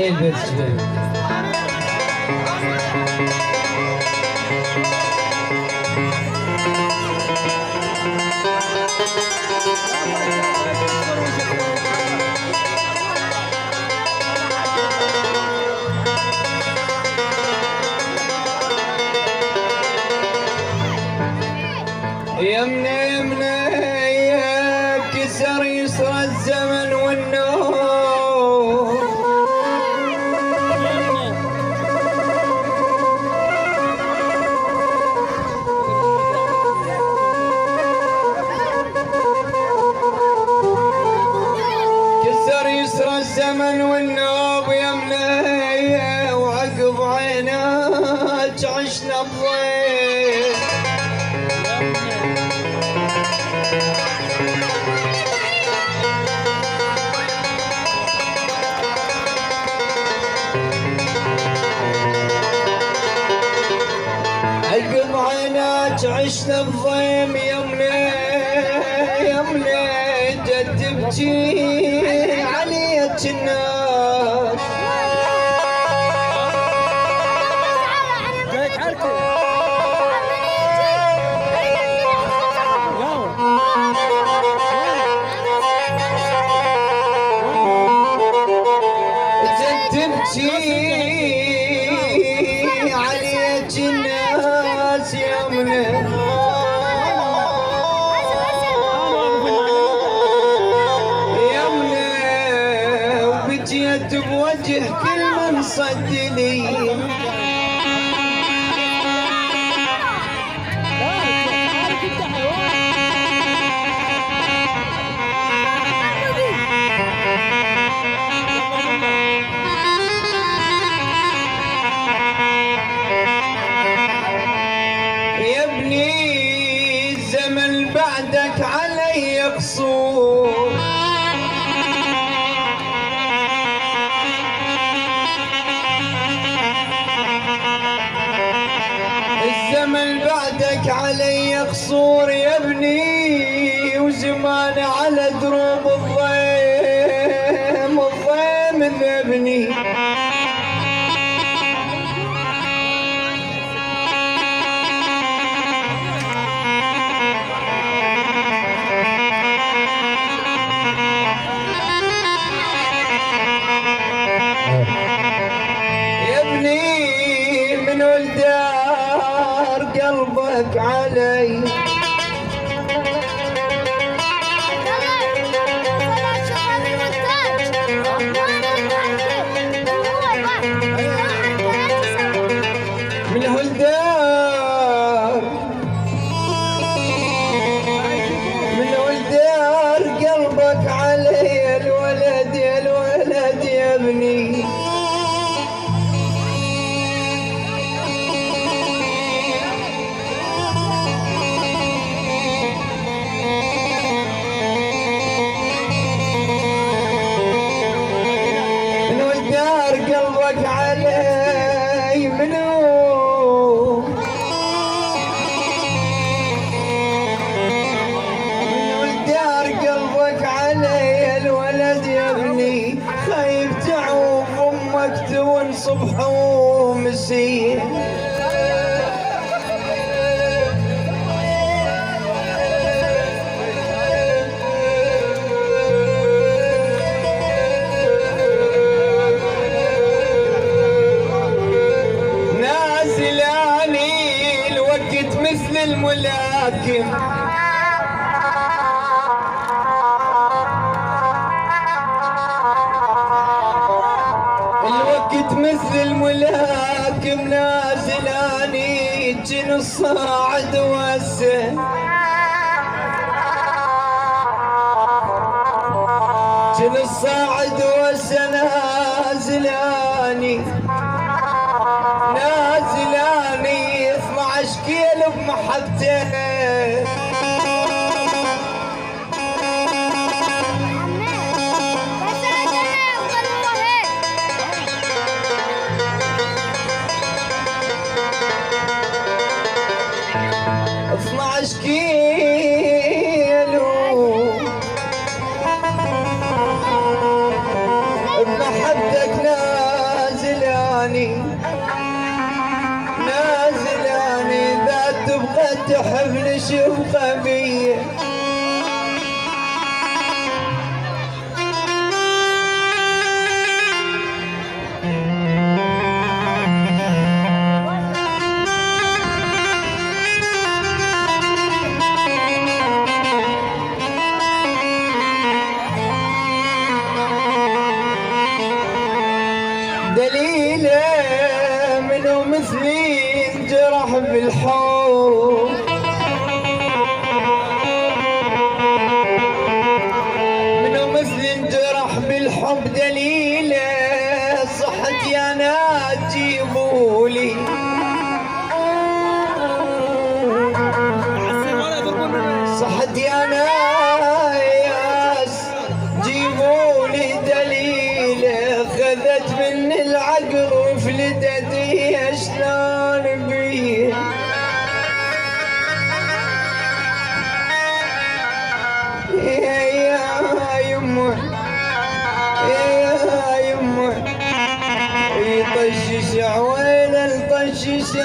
تحية بيت الشباب. يمنا يمنا يا كسر يسرى الزمن والنور، كسر يسرى الزمن والنوب يمنا وعقب عيناك عشنا بضيق. عقب عيناك عشنا بضيم يمنا يمنا جد تبكي عليك الناس. تبكي عليك الناس يمنا يمنا وبجيت بوجه كل من صدني. الزمن بعدك علي قصور، الزمن بعدك علي قصور يا ابني، وزمان على دروب الضيم الضيم نبني. من ولدار قلبك علي، من ولدار من ولدار قلبك علي يا الولد يا الولد يا ابني. قلبك علي منو من ولدار قلبك علي يا الولد يا ابني، خايف تعوف امك تون صبح ومسيه. مثل الملاكم الوقت مثل الملاكم نازلاني جن الصاعد والسه، جن الصاعد والسه نازلاني نازلاني 12 كيلو بمحبته. كيلو بمحبتك تحب نشوف قبيه دليله منو مثلي انجرح بالحب منو مثلي انجرح بالحب دليله صحتي انا تجيبولي صحتي انا ياس جيبولي دليله خذت من العقل وفلتت هي شلون بيه يا يمه يا يمه يطشش عويل الطشش